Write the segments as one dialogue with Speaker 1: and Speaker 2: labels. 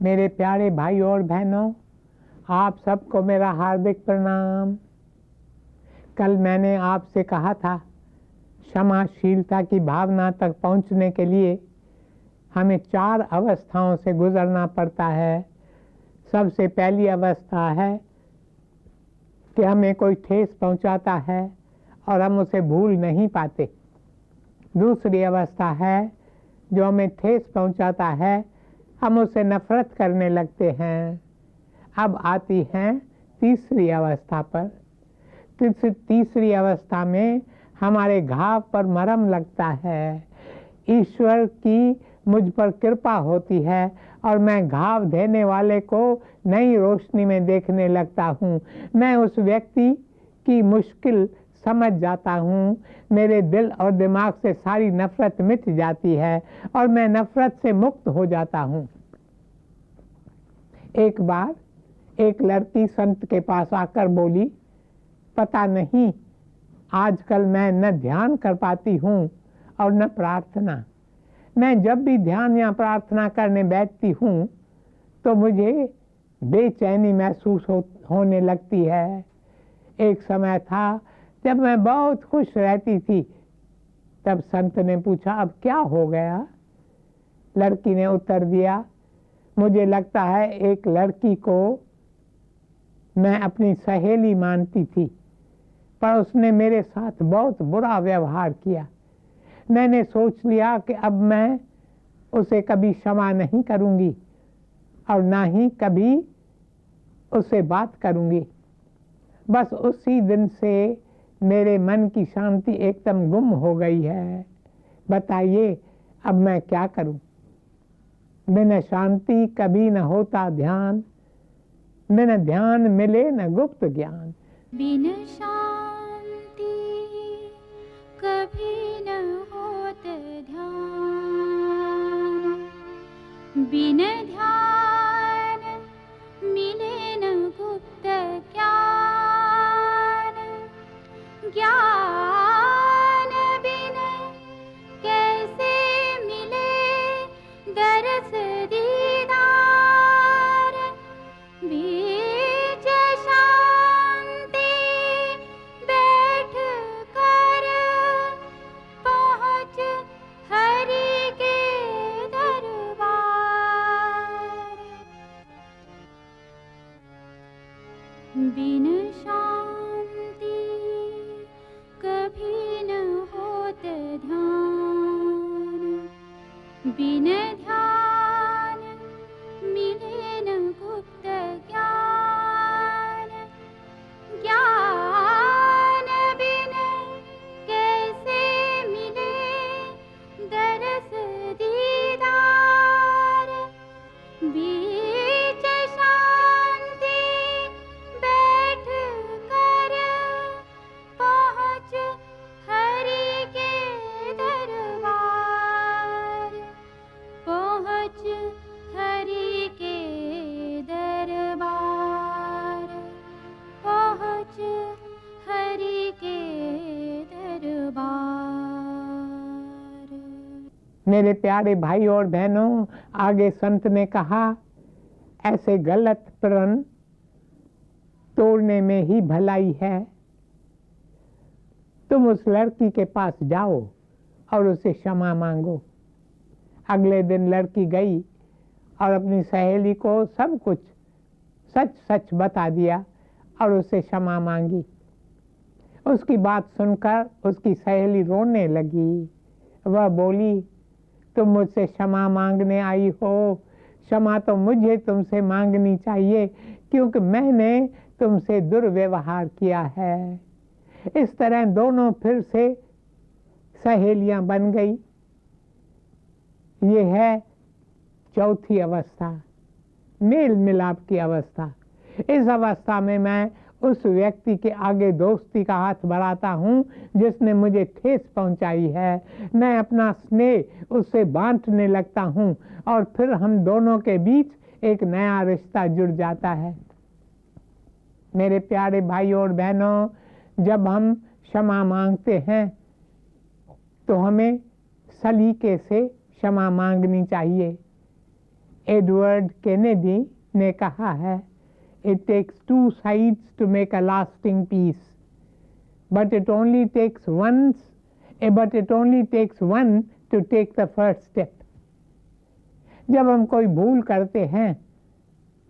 Speaker 1: मेरे प्यारे भाई और बहनों, आप सबको मेरा हार्दिक प्रणाम। कल मैंने आपसे कहा था, क्षमाशीलता की भावना तक पहुंचने के लिए हमें 4 अवस्थाओं से गुजरना पड़ता है। सबसे पहली अवस्था है कि हमें कोई ठेस पहुंचाता है और हम उसे भूल नहीं पाते। दूसरी अवस्था है जो हमें ठेस पहुंचाता है, हम उससे नफरत करने लगते हैं। अब आती हैं तीसरी अवस्था पर। तीसरी अवस्था में हमारे घाव पर मरहम लगता है। ईश्वर की मुझ पर कृपा होती है और मैं घाव देने वाले को नई रोशनी में देखने लगता हूँ। मैं उस व्यक्ति की मुश्किल समझ जाता हूँ। मेरे दिल और दिमाग से सारी नफरत मिट जाती है और मैं नफरत से मुक्त हो जाता हूँ। एक बार एक लड़की संत के पास आकर बोली, पता नहीं आजकल मैं न ध्यान कर पाती हूँ और न प्रार्थना। मैं जब भी ध्यान या प्रार्थना करने बैठती हूँ तो मुझे बेचैनी महसूस होने लगती है। एक समय था जब मैं बहुत खुश रहती थी। तब संत ने पूछा, अब क्या हो गया? लड़की ने उत्तर दिया, मुझे लगता है एक लड़की को मैं अपनी सहेली मानती थी, पर उसने मेरे साथ बहुत बुरा व्यवहार किया। मैंने सोच लिया कि अब मैं उसे कभी क्षमा नहीं करूंगी और ना ही कभी उससे बात करूंगी। बस उसी दिन से मेरे मन की शांति एकदम गुम हो गई है। बताइए अब मैं क्या करूं? बिना शांति कभी न होता ध्यान, बिना ध्यान मिले न गुप्त ज्ञान।
Speaker 2: बिन शांति कभी न होत ध्यान, बिन ध्यान मिले न गुप्त ज्ञान। ज्ञान बिन कैसे मिले दरस दीदार। बीच शांति बैठ कर पहुँच हरि के दरबार। बिन शांति कभी न होत ध्यान, बिन ध्यान मिले न गुप्त ज्ञान। ज्ञान बिन कैसे मिले दरस दीदार। बीच शांति बैठ कर पहुँच हरि के दरबार। पहुँच हरि के दरबार। पहुँच हरि के दरबार।
Speaker 1: मेरे प्यारे भाई और बहनों, आगे संत ने कहा, ऐसे गलत प्रण तोड़ने में ही भलाई है। तुम उस लड़की के पास जाओ और उसे क्षमा मांगो। अगले दिन लड़की गई और अपनी सहेली को सब कुछ सच सच बता दिया और उसे क्षमा मांगी। उसकी बात सुनकर उसकी सहेली रोने लगी। वह बोली, तुम मुझसे क्षमा मांगने आई हो। क्षमा तो मुझे तुमसे मांगनी चाहिए क्योंकि मैंने तुमसे दुर्व्यवहार किया है। इस तरह दोनों फिर से सहेलियां बन गई। ये है चौथी अवस्था, मेल मिलाप की अवस्था। इस अवस्था में मैं उस व्यक्ति के आगे दोस्ती का हाथ बढ़ाता हूँ जिसने मुझे ठेस पहुंचाई है। मैं अपना स्नेह उससे बांटने लगता हूँ और फिर हम दोनों के बीच एक नया रिश्ता जुड़ जाता है। मेरे प्यारे भाई और बहनों, जब हम क्षमा मांगते हैं तो हमें सलीके से क्षमा मांगनी चाहिए। एडवर्ड केनेडी ने कहा है, it takes 2 sides to make a lasting peace, but it only takes one to take the first step. जब हम कोई भूल करते हैं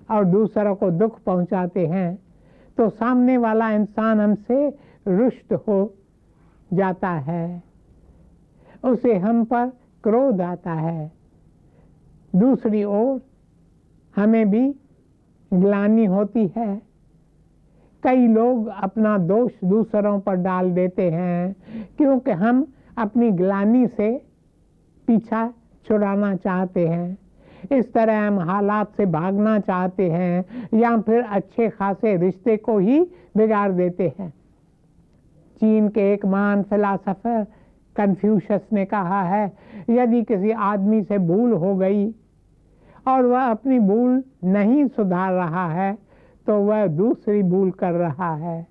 Speaker 1: और दूसरों को दुख पहुंचाते हैं तो सामने वाला इंसान हमसे रुष्ट हो जाता है, उसे हम पर क्रोध आता है। दूसरी ओर हमें भी ग्लानि होती है। कई लोग अपना दोष दूसरों पर डाल देते हैं क्योंकि हम अपनी ग्लानि से पीछा छुड़ाना चाहते हैं। इस तरह हम हालात से भागना चाहते हैं या फिर अच्छे खासे रिश्ते को ही बिगाड़ देते हैं। चीन के एक महान फिलॉसफर कन्फ्यूशस ने कहा है, यदि किसी आदमी से भूल हो गई और वह अपनी भूल नहीं सुधार रहा है तो वह दूसरी भूल कर रहा है।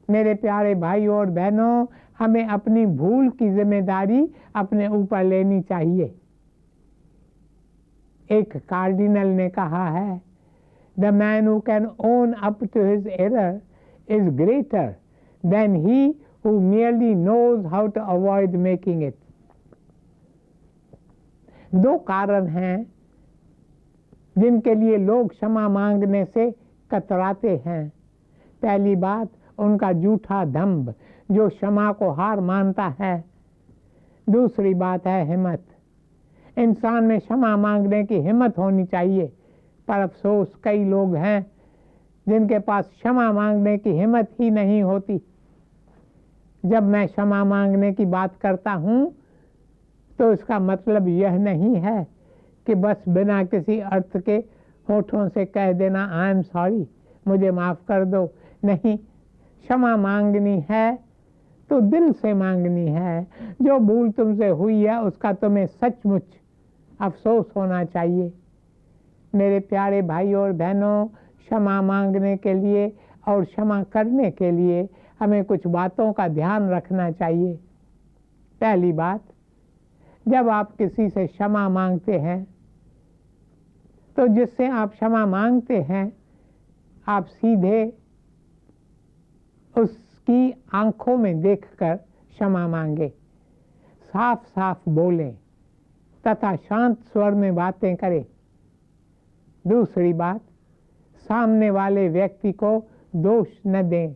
Speaker 1: मेरे प्यारे भाइयों और बहनों, हमें अपनी भूल की जिम्मेदारी अपने ऊपर लेनी चाहिए। एक कार्डिनल ने कहा है, the man who can own up to his error is greater than he who merely knows how to avoid making it. 2 कारण हैं जिनके लिए लोग क्षमा मांगने से कतराते हैं। पहली बात, उनका झूठा दंभ जो क्षमा को हार मानता है। दूसरी बात है हिम्मत। इंसान में क्षमा मांगने की हिम्मत होनी चाहिए, पर अफसोस कई लोग हैं जिनके पास क्षमा मांगने की हिम्मत ही नहीं होती। जब मैं क्षमा मांगने की बात करता हूँ तो इसका मतलब यह नहीं है कि बस बिना किसी अर्थ के होठों से कह देना आई एम सॉरी, मुझे माफ़ कर दो। नहीं, क्षमा मांगनी है तो दिल से मांगनी है। जो भूल तुमसे हुई है उसका तुम्हें सचमुच अफसोस होना चाहिए। मेरे प्यारे भाइयों और बहनों, क्षमा मांगने के लिए और क्षमा करने के लिए हमें कुछ बातों का ध्यान रखना चाहिए। पहली बात, जब आप किसी से क्षमा मांगते हैं तो जिससे आप क्षमा मांगते हैं आप सीधे उसकी आंखों में देखकर क्षमा मांगे, साफ साफ बोलें तथा शांत स्वर में बातें करें। दूसरी बात, सामने वाले व्यक्ति को दोष न दें,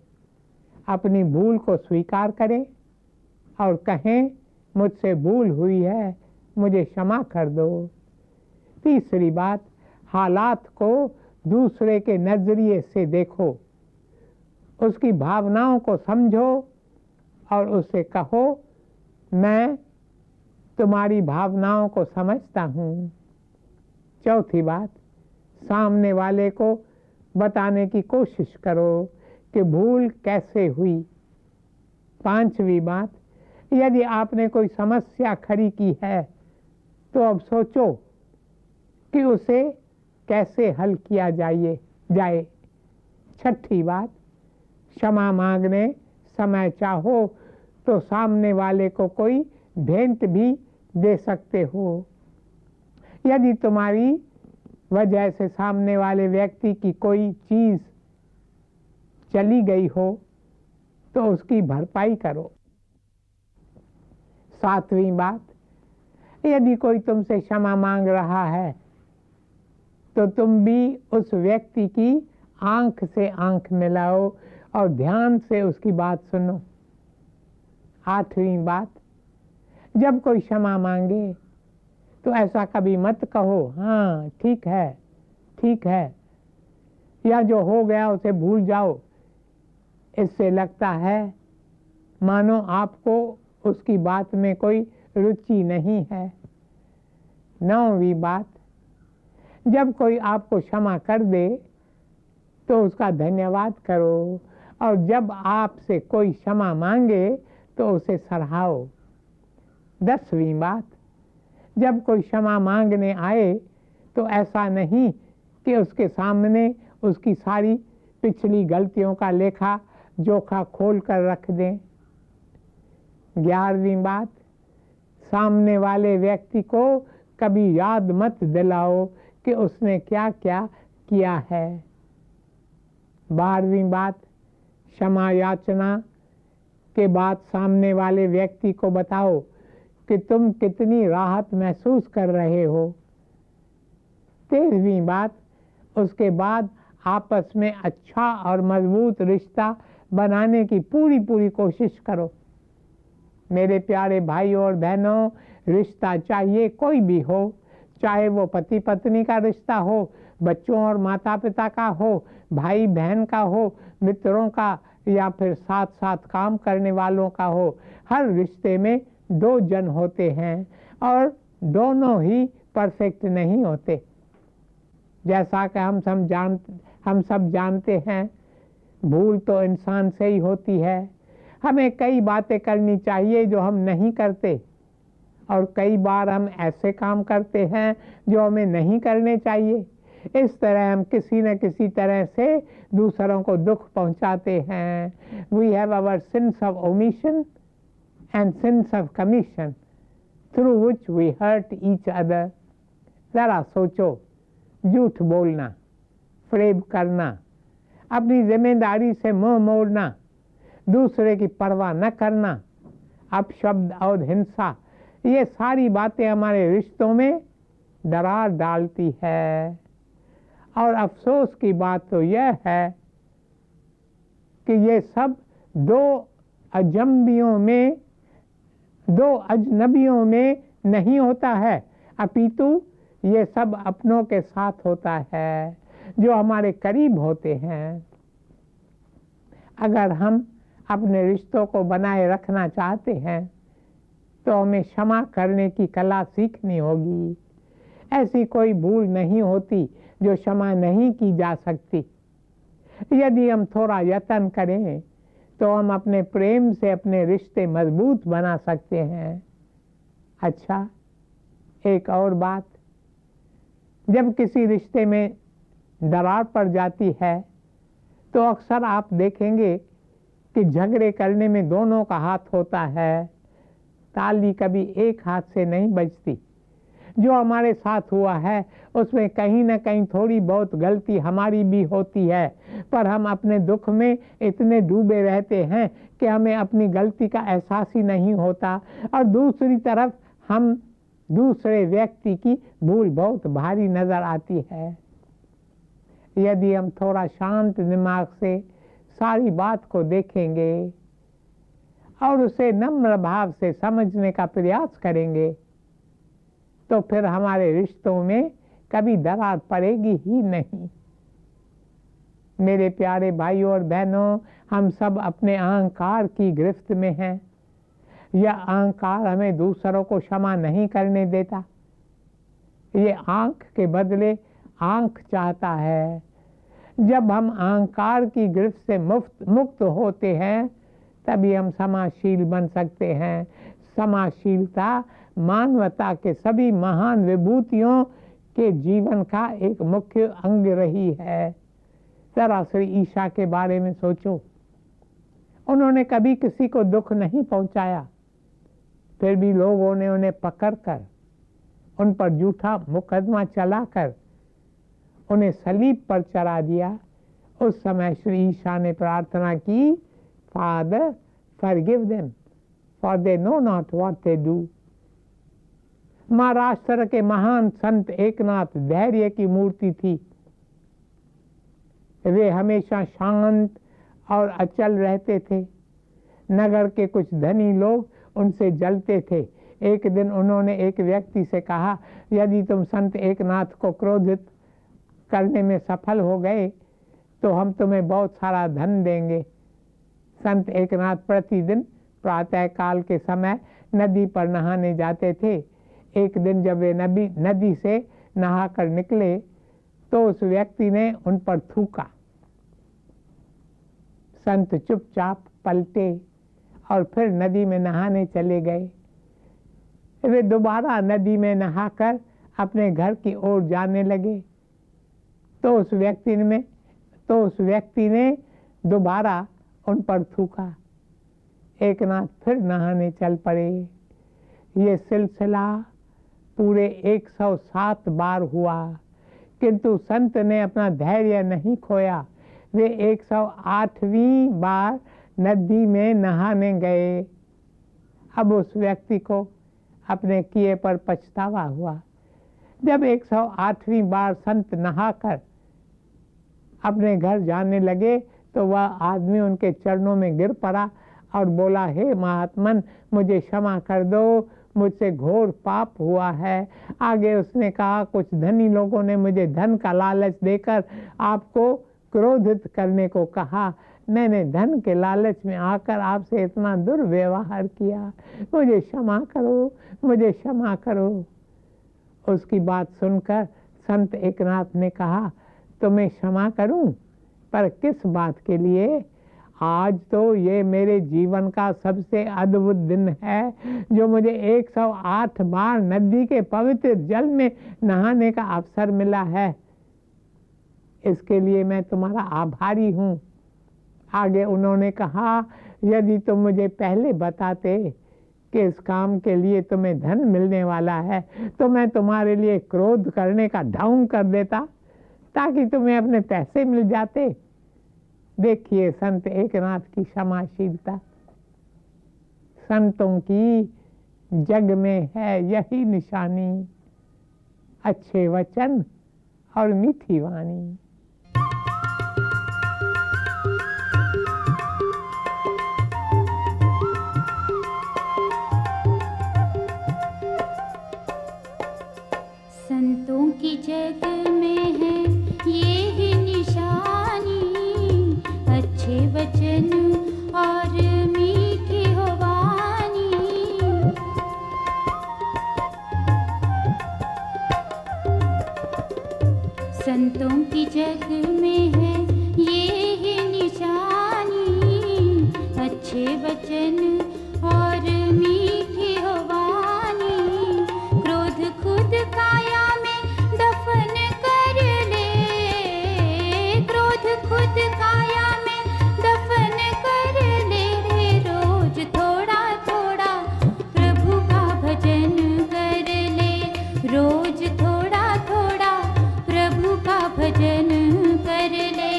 Speaker 1: अपनी भूल को स्वीकार करें और कहें मुझसे भूल हुई है, मुझे क्षमा कर दो। तीसरी बात, हालात को दूसरे के नजरिए से देखो, उसकी भावनाओं को समझो और उससे कहो मैं तुम्हारी भावनाओं को समझता हूँ। चौथी बात, सामने वाले को बताने की कोशिश करो कि भूल कैसे हुई। पांचवी बात, यदि आपने कोई समस्या खड़ी की है तो अब सोचो कि उसे कैसे हल किया जाए। छठी बात, क्षमा मांगने समय चाहो तो सामने वाले को कोई भेंट भी दे सकते हो। यदि तुम्हारी वजह से सामने वाले व्यक्ति की कोई चीज चली गई हो तो उसकी भरपाई करो। सातवीं बात, यदि कोई तुमसे क्षमा मांग रहा है तो तुम भी उस व्यक्ति की आंख से आंख मिलाओ और ध्यान से उसकी बात सुनो। आठवीं बात, जब कोई क्षमा मांगे तो ऐसा कभी मत कहो हाँ ठीक है, या जो हो गया उसे भूल जाओ। इससे लगता है मानो आपको उसकी बात में कोई रुचि नहीं है। नौवीं बात, जब कोई आपको क्षमा कर दे तो उसका धन्यवाद करो और जब आपसे कोई क्षमा मांगे तो उसे सराहो। 10वीं बात, जब कोई क्षमा मांगने आए तो ऐसा नहीं कि उसके सामने उसकी सारी पिछली गलतियों का लेखा जोखा खोल कर रख दें। 11वीं बात, सामने वाले व्यक्ति को कभी याद मत दिलाओ कि उसने क्या क्या किया है। 12वीं बात, क्षमा याचना के बाद सामने वाले व्यक्ति को बताओ कि तुम कितनी राहत महसूस कर रहे हो। 13वीं बात, उसके बाद आपस में अच्छा और मजबूत रिश्ता बनाने की पूरी कोशिश करो। मेरे प्यारे भाइयों और बहनों, रिश्ता चाहिए कोई भी हो, चाहे वो पति पत्नी का रिश्ता हो, बच्चों और माता पिता का हो, भाई बहन का हो, मित्रों का, या फिर साथ साथ काम करने वालों का हो। हर रिश्ते में 2 जन होते हैं और दोनों ही परफेक्ट नहीं होते। जैसा कि हम सब जानते हैं, भूल तो इंसान से ही होती है। हमें कई बातें करनी चाहिए जो हम नहीं करते, और कई बार हम ऐसे काम करते हैं जो हमें नहीं करने चाहिए। इस तरह हम किसी न किसी तरह से दूसरों को दुख पहुंचाते हैं। We have our sins of omission and sins of commission through which we hurt each other. जरा सोचो, झूठ बोलना, फरेब करना, अपनी जिम्मेदारी से मुंह मोड़ना, दूसरे की परवाह न करना, अपशब्द और हिंसा, ये सारी बातें हमारे रिश्तों में दरार डालती है। और अफसोस की बात तो यह है कि ये सब 2 अजनबियों में नहीं होता है, अपितु ये सब अपनों के साथ होता है जो हमारे करीब होते हैं। अगर हम अपने रिश्तों को बनाए रखना चाहते हैं तो हमें क्षमा करने की कला सीखनी होगी। ऐसी कोई भूल नहीं होती जो क्षमा नहीं की जा सकती। यदि हम थोड़ा यत्न करें तो हम अपने प्रेम से अपने रिश्ते मजबूत बना सकते हैं। अच्छा, एक और बात, जब किसी रिश्ते में दरार पड़ जाती है तो अक्सर आप देखेंगे कि झगड़े करने में दोनों का हाथ होता है, ताली कभी एक हाथ से नहीं बजती। जो हमारे साथ हुआ है उसमें कहीं ना कहीं थोड़ी बहुत गलती हमारी भी होती है, पर हम अपने दुख में इतने डूबे रहते हैं कि हमें अपनी गलती का एहसास ही नहीं होता, और दूसरी तरफ हम दूसरे व्यक्ति की भूल बहुत भारी नजर आती है। यदि हम थोड़ा शांत दिमाग से सारी बात को देखेंगे और उसे नम्र भाव से समझने का प्रयास करेंगे तो फिर हमारे रिश्तों में कभी दरार पड़ेगी ही नहीं। मेरे प्यारे भाइयों और बहनों, हम सब अपने अहंकार की गिरफ्त में हैं। यह अहंकार हमें दूसरों को क्षमा नहीं करने देता। ये आंख के बदले आंख चाहता है। जब हम अहंकार की गिरफ्त से मुक्त होते हैं तभी हम समाशील बन सकते हैं। समाशीलता मानवता के सभी महान विभूतियों के जीवन का एक मुख्य अंग रही है। जरा श्री ईसा के बारे में सोचो, उन्होंने कभी किसी को दुख नहीं पहुंचाया, फिर भी लोगों ने उन्हें पकड़कर उन पर झूठा मुकदमा चलाकर उन्हें सलीब पर चढ़ा दिया। उस समय श्री ईसा ने प्रार्थना की, father forgive them for they know not what they do. Maharashtra के महान संत एकनाथ धैर्य की मूर्ति थी। वे हमेशा शांत और अचल रहते थे। नगर के कुछ धनी लोग उनसे जलते थे। एक दिन उन्होंने एक व्यक्ति से कहा, यदि तुम संत एकनाथ को क्रोधित करने में सफल हो गए तो हम तुम्हें बहुत सारा धन देंगे। संत एकनाथ प्रतिदिन प्रातः काल के समय नदी पर नहाने जाते थे। एक दिन जब वे नदी से नहाकर निकले तो उस व्यक्ति ने उन पर थूका। संत चुपचाप पलटे और फिर नदी में नहाने चले गए। वे दोबारा नदी में नहाकर अपने घर की ओर जाने लगे तो उस व्यक्ति ने दोबारा उन पर थूका। एकनाथ फिर नहाने चल पड़े। ये सिलसिला पूरे 107 बार हुआ, किंतु संत ने अपना धैर्य नहीं खोया। वे 108वीं बार नदी में नहाने गए। अब उस व्यक्ति को अपने किए पर पछतावा हुआ। जब 108वीं बार संत नहाकर अपने घर जाने लगे तो वह आदमी उनके चरणों में गिर पड़ा और बोला, हे महात्मन, मुझे क्षमा कर दो, मुझसे घोर पाप हुआ है। आगे उसने कहा, कुछ धनी लोगों ने मुझे धन का लालच देकर आपको क्रोधित करने को कहा। मैंने धन के लालच में आकर आपसे इतना दुर्व्यवहार किया, मुझे क्षमा करो, मुझे क्षमा करो। उसकी बात सुनकर संत एकनाथ ने कहा, तुम्हें क्षमा करूं, पर किस बात के लिए? आज तो ये मेरे जीवन का सबसे अद्भुत दिन है, जो मुझे 108 बार नदी के पवित्र जल में नहाने का अवसर मिला है। इसके लिए मैं तुम्हारा आभारी हूँ। आगे उन्होंने कहा, यदि तुम मुझे पहले बताते कि इस काम के लिए तुम्हें धन मिलने वाला है, तो मैं तुम्हारे लिए क्रोध करने का ढोंग कर देता, ताकि तुम्हें अपने पैसे मिल जाते। देखिए संत एकनाथ की क्षमाशीलता। संतों की जग में है यही निशानी, अच्छे वचन और मीठी वाणी।
Speaker 2: संतों की जग में है ये ही निशानी, अच्छे वचन और मीठी हो वाणी। संतों की जग में है ये ही निशानी, अच्छे वचन और मीठी हो वाणी। क्रोध खुद काया में दफन कर ले, क्रोध खुद काया में दफन कर ले। रोज थोड़ा थोड़ा प्रभु का भजन कर ले, रोज थोड़ा थोड़ा प्रभु का भजन कर ले।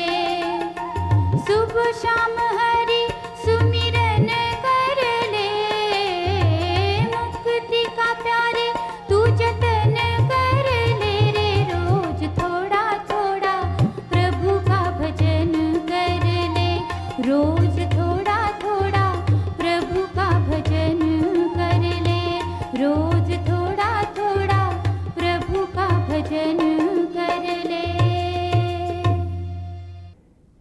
Speaker 2: सुबह शाम हरि सुमिरन कर ले, मुक्ति का प्यारे तू जतन कर ले। रे रोज थोड़ा थोड़ा प्रभु का भजन कर ले, रोज थोड़ा थोड़ा प्रभु का भजन कर ले, रोज थोड़ा थोड़ा प्रभु का भजन कर ले।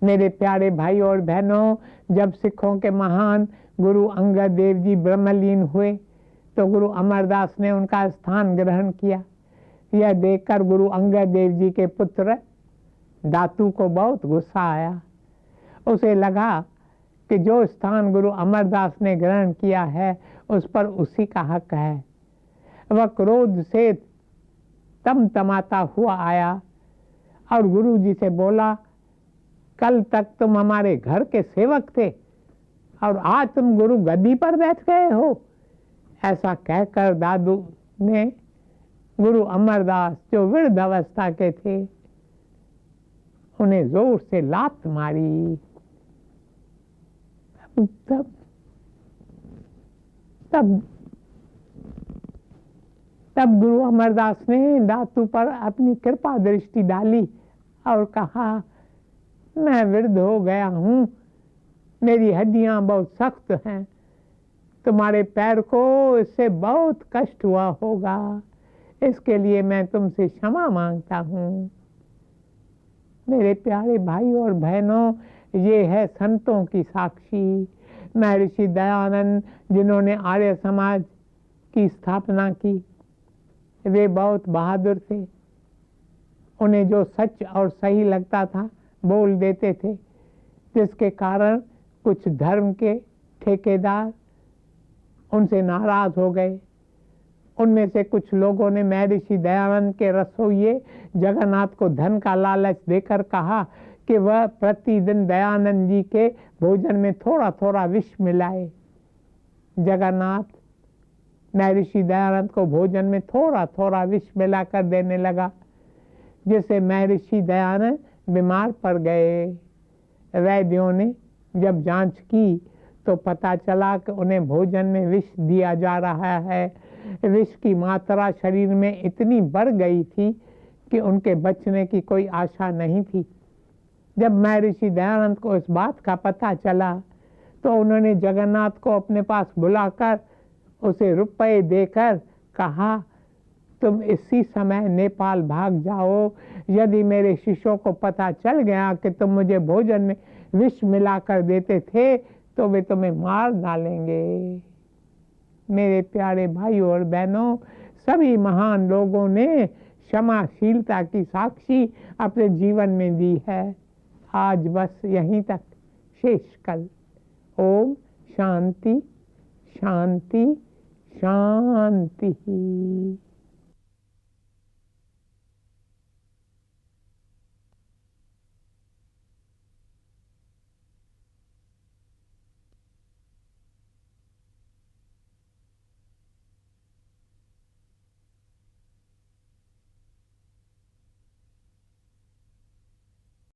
Speaker 1: मेरे प्यारे भाई और बहनों, जब सिखों के महान गुरु अंगद देव जी ब्रह्मलीन हुए तो गुरु अमरदास ने उनका स्थान ग्रहण किया। यह देखकर गुरु अंगद देव जी के पुत्र दातू को बहुत गुस्सा आया। उसे लगा कि जो स्थान गुरु अमरदास ने ग्रहण किया है उस पर उसी का हक है। वह क्रोध से तमतमाता हुआ आया और गुरु जी से बोला, कल तक तुम हमारे घर के सेवक थे और आज तुम गुरु गद्दी पर बैठ गए हो। ऐसा कहकर दादू ने गुरु अमरदास, जो वृद्ध अवस्था के थे, उन्हें जोर से लात मारी। तब गुरु अमरदास ने दातू पर अपनी कृपा दृष्टि डाली और कहा, मैं वृद्ध हो गया हूँ, मेरी हड्डियां बहुत सख्त हैं, तुम्हारे पैर को इससे बहुत कष्ट हुआ होगा, इसके लिए मैं तुमसे क्षमा मांगता हूँ। मेरे प्यारे भाई और बहनों, ये है संतों की साक्षी। महर्षि दयानंद, जिन्होंने आर्य समाज की स्थापना की, वे बहुत बहादुर थे। उन्हें जो सच और सही लगता था बोल देते थे, जिसके कारण कुछ धर्म के ठेकेदार उनसे नाराज हो गए। उनमें से कुछ लोगों ने महर्षि दयानंद के रसोइये जगन्नाथ को धन का लालच देकर कहा कि वह प्रतिदिन दयानंद जी के भोजन में थोड़ा थोड़ा विष मिलाए। जगन्नाथ महर्षि दयानंद को भोजन में थोड़ा थोड़ा विष मिलाकर देने लगा, जिससे महर्षि दयानंद बीमार पड़ गए। वैद्यों ने जब जांच की तो पता चला कि उन्हें भोजन में विष दिया जा रहा है। विष की मात्रा शरीर में इतनी बढ़ गई थी कि उनके बचने की कोई आशा नहीं थी। जब महर्षि दयानंद को इस बात का पता चला तो उन्होंने जगन्नाथ को अपने पास बुलाकर उसे रुपए देकर कहा, तुम इसी समय नेपाल भाग जाओ। यदि मेरे शिष्यों को पता चल गया कि तुम मुझे भोजन में विष मिलाकर देते थे तो वे तुम्हें मार डालेंगे। मेरे प्यारे भाइयों और बहनों, सभी महान लोगों ने क्षमाशीलता की साक्षी अपने जीवन में दी है। आज बस यहीं तक, शेष कल। ओम शांति शांति शांति।